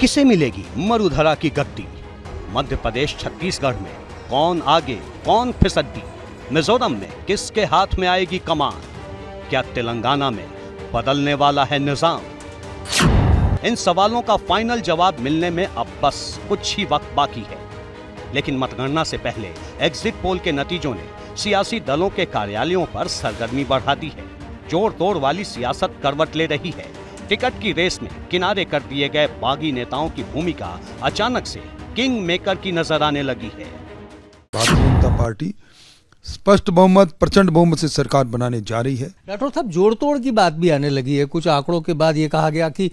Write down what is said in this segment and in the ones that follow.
किसे मिलेगी मरुधरा की गद्दी? मध्य प्रदेश छत्तीसगढ़ में कौन आगे कौन फिसड्डी? मिजोरम में किसके हाथ में आएगी कमान? क्या तेलंगाना में बदलने वाला है निजाम? इन सवालों का फाइनल जवाब मिलने में अब बस कुछ ही वक्त बाकी है। लेकिन मतगणना से पहले एग्जिट पोल के नतीजों ने सियासी दलों के कार्यालयों पर सरगर्मी बढ़ा दी है। जोड़ तोड़ वाली सियासत करवट ले रही है। टिकट की रेस में किनारे कर दिए गए बागी नेताओं की भूमिका अचानक से किंग मेकर की नजर आने लगी है। भारतीय जनता पार्टी स्पष्ट बहुमत, प्रचंड बहुमत से सरकार बनाने जा रही है। राठौर साहब, जोड़ तोड़ की बात भी आने लगी है। कुछ आंकड़ों के बाद ये कहा गया कि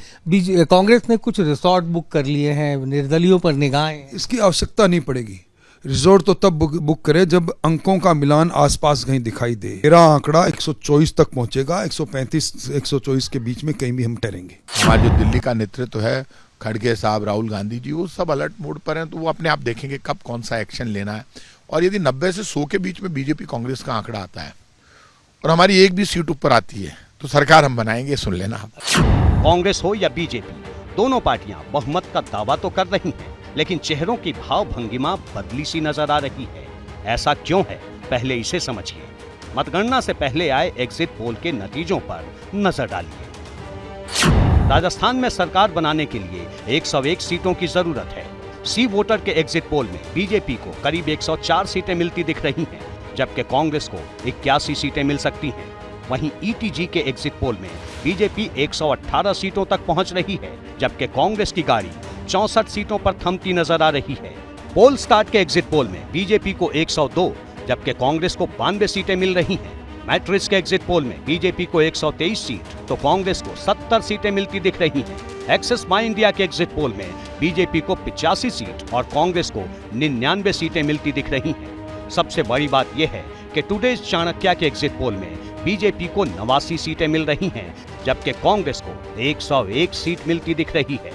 कांग्रेस ने कुछ रिसोर्ट बुक कर लिए हैं, निर्दलियों पर निगाहें। इसकी आवश्यकता नहीं पड़ेगी। रिजोर्ट तो तब बुक करे जब अंकों का मिलान आसपास कहीं दिखाई दे। मेरा आंकड़ा 124 तक पहुंचेगा, 135 124 के बीच में कहीं भी हम ठहरेंगे। हमारे जो दिल्ली का नेतृत्व है, खड़गे साहब, राहुल गांधी जी, वो सब अलर्ट मोड पर हैं, तो वो अपने आप देखेंगे कब कौन सा एक्शन लेना है। और यदि 90 से 100 के बीच में बीजेपी कांग्रेस का आंकड़ा आता है और हमारी एक भी सीट ऊपर आती है तो सरकार हम बनाएंगे, सुन लेना। कांग्रेस हो या बीजेपी, दोनों पार्टियां बहुमत का दावा तो कर रही हैं, लेकिन चेहरों की भाव भंगिमा बदली सी नजर आ रही है। ऐसा क्यों है, पहले इसे समझिए। मतगणना से पहले आए एग्जिट पोल के नतीजों पर नजर डालिए। राजस्थान में सरकार बनाने के लिए 101 सीटों की जरूरत है। सी वोटर के एग्जिट पोल में बीजेपी को करीब 104 सीटें मिलती दिख रही हैं, जबकि कांग्रेस को 81 सीटें मिल सकती हैं। वहीं ईटीजी के एग्जिट पोल में बीजेपी 118 सीटों तक पहुंच रही है, जबकि कांग्रेस की गाड़ी 64 सीटों पर थमती नजर आ रही है। पोल स्टार्ट के एग्जिट पोल में बीजेपी को 102, जबकि कांग्रेस को 92 सीटें मिल रही हैं। मैट्रिक्स के एग्जिट पोल में बीजेपी को 123 सीट तो कांग्रेस को 70 सीटें मिलती दिख रही हैं। एक्सिस माई इंडिया के एग्जिट पोल में बीजेपी को 85 सीट और कांग्रेस को 99 सीटें मिलती दिख रही हैं। सबसे बड़ी बात यह है कि टुडेज चाणक्य के एग्जिट पोल में बीजेपी को 89 सीटें मिल रही हैं, जबकि कांग्रेस को 101 सीट मिलती दिख रही है।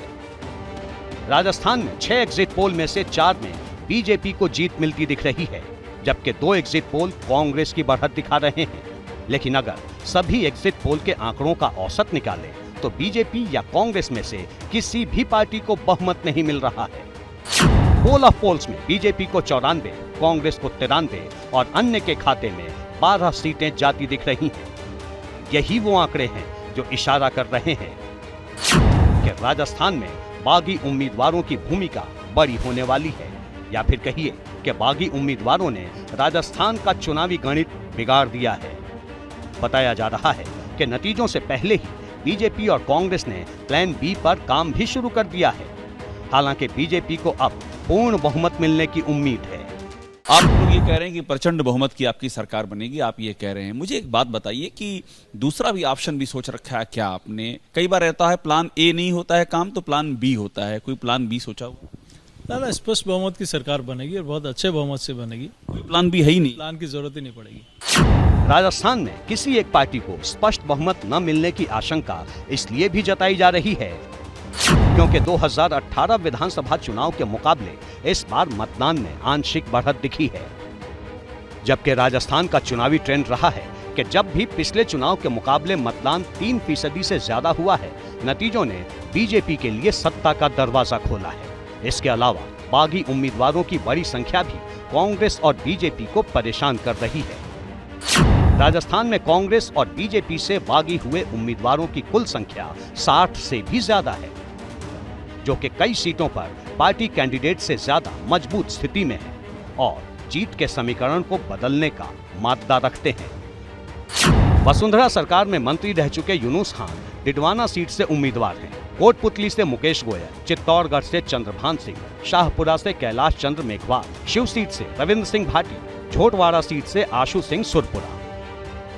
राजस्थान में 6 एग्जिट पोल में से 4 में बीजेपी को जीत मिलती दिख रही है, जबकि 2 एग्जिट पोल कांग्रेस की बढ़त दिखा रहे हैं। लेकिन अगर सभी एग्जिट पोल के आंकड़ों का औसत निकालें तो बीजेपी या कांग्रेस में से किसी भी पार्टी को बहुमत नहीं मिल रहा है। पोल ऑफ पोल्स में बीजेपी को 94, कांग्रेस को 93 और अन्य के खाते में 12 सीटें जाती दिख रही हैं। यही वो आंकड़े हैं जो इशारा कर रहे हैं कि राजस्थान में बागी उम्मीदवारों की भूमिका बड़ी होने वाली है, या फिर कहिए कि बागी उम्मीदवारों ने राजस्थान का चुनावी गणित बिगाड़ दिया है। बताया जा रहा है कि नतीजों से पहले ही बीजेपी और कांग्रेस ने प्लान बी पर काम भी शुरू कर दिया है। हालांकि बीजेपी को अब पूर्ण बहुमत मिलने की उम्मीद है। आप लोग ये कह रहे हैं कि प्रचंड बहुमत की आपकी सरकार बनेगी, आप ये कह रहे हैं। मुझे एक बात बताइए कि दूसरा भी ऑप्शन भी सोच रखा है क्या आपने? कई बार रहता है प्लान ए नहीं होता है काम तो प्लान बी होता है, कोई प्लान बी सोचा हो? ना, स्पष्ट बहुमत की सरकार बनेगी और बहुत अच्छे बहुमत से बनेगी। कोई प्लान बी है ही नहीं, प्लान की जरूरत ही नहीं पड़ेगी। राजस्थान में किसी एक पार्टी को स्पष्ट बहुमत न मिलने की आशंका इसलिए भी जताई जा रही है क्योंकि 2018 विधानसभा चुनाव के मुकाबले इस बार मतदान में आंशिक बढ़त दिखी है। जबकि राजस्थान का चुनावी ट्रेंड रहा है कि जब भी पिछले चुनाव के मुकाबले मतदान 3% से ज्यादा हुआ है, नतीजों ने बीजेपी के लिए सत्ता का दरवाजा खोला है। इसके अलावा बागी उम्मीदवारों की बड़ी संख्या भी कांग्रेस और बीजेपी को परेशान कर रही है। राजस्थान में कांग्रेस और बीजेपी से बागी हुए उम्मीदवारों की कुल संख्या 60 से भी ज्यादा है, जो कि कई सीटों पर पार्टी कैंडिडेट से ज्यादा मजबूत स्थिति में है और जीत के समीकरण को बदलने का मादा रखते हैं। वसुंधरा सरकार में मंत्री रह चुके यूनुस खान डिडवाना सीट से उम्मीदवार हैं। कोटपुतली से मुकेश गोयल, चित्तौड़गढ़ से चंद्रभान सिंह, शाहपुरा से कैलाश चंद्र मेघवाल, शिव सीट से रविंद्र सिंह भाटी, झोटवाड़ा सीट से आशु सिंह सुरपुरा।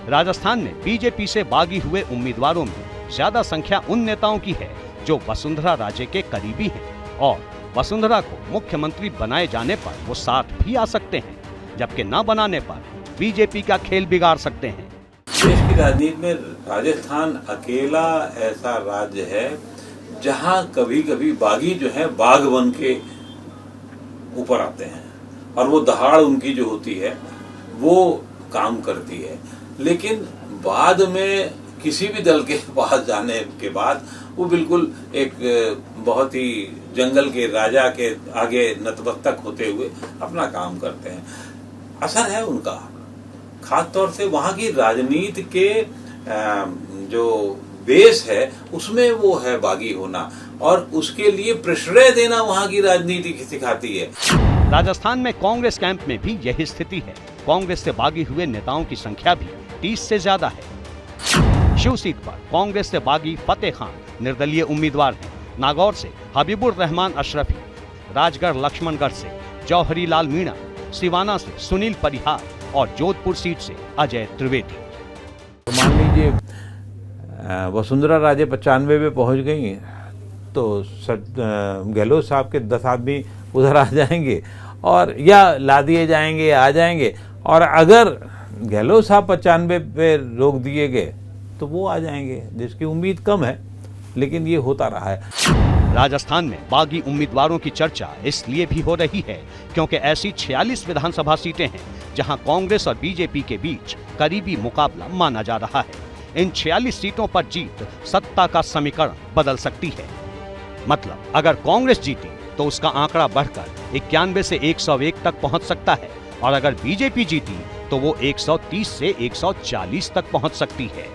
राजस्थान में बीजेपी से बागी हुए उम्मीदवारों में ज्यादा संख्या उन नेताओं की है जो वसुंधरा राजे के करीबी हैं और वसुंधरा को मुख्यमंत्री बनाए जाने पर वो साथ भी आ सकते हैं, जबकि न बनाने पर बीजेपी का खेल बिगाड़ सकते हैं। देश की राजनीति में राजस्थान अकेला ऐसा राज्य है जहां कभी कभी बागी जो है बाघ बन के ऊपर आते हैं और वो दहाड़ उनकी जो होती है वो काम करती है, लेकिन बाद में किसी भी दल के पास जाने के बाद वो बिल्कुल एक बहुत ही जंगल के राजा के आगे नतमस्तक होते हुए अपना काम करते हैं। असर है उनका, खास तौर से वहां की राजनीति के जो बेस है उसमें वो है बागी होना, और उसके लिए प्रश्रय देना वहां की राजनीति सिखाती है। राजस्थान में कांग्रेस कैंप में भी यही स्थिति है। कांग्रेस से बागी हुए नेताओं की संख्या भी 30 से ज्यादा है। शिव सीट पर कांग्रेस से बागी फतेह खान निर्दलीय उम्मीदवार हैं। नागौर से हबीबुर रहमान अशरफी, राजगढ़ लक्ष्मणगढ़ से जौहरी लाल मीणा, सिवाना से सुनील परिहार और जोधपुर सीट से अजय त्रिवेदी। तो मान लीजिए वसुंधरा राजे 95 पे पहुंच गई तो गहलोत साहब के 10 आदमी उधर आ जाएंगे और या ला दिए जाएंगे या आ जाएंगे, और अगर गहलोत साहब 95 पे रोक दिए गए तो वो आ जाएंगे, जिसकी उम्मीद कम है, लेकिन ये होता रहा है। राजस्थान में बागी उम्मीदवारों की चर्चा इसलिए भी हो रही है क्योंकि ऐसी 46 विधानसभा सीटें हैं जहां कांग्रेस और बीजेपी के बीच करीबी मुकाबला माना जा रहा है। इन 46 सीटों पर जीत सत्ता का समीकरण बदल सकती है। मतलब अगर कांग्रेस जीती तो उसका आंकड़ा बढ़कर 91 से 101 तक पहुंच सकता है, और अगर बीजेपी जीती तो वो 130 से 140 तक पहुंच सकती है।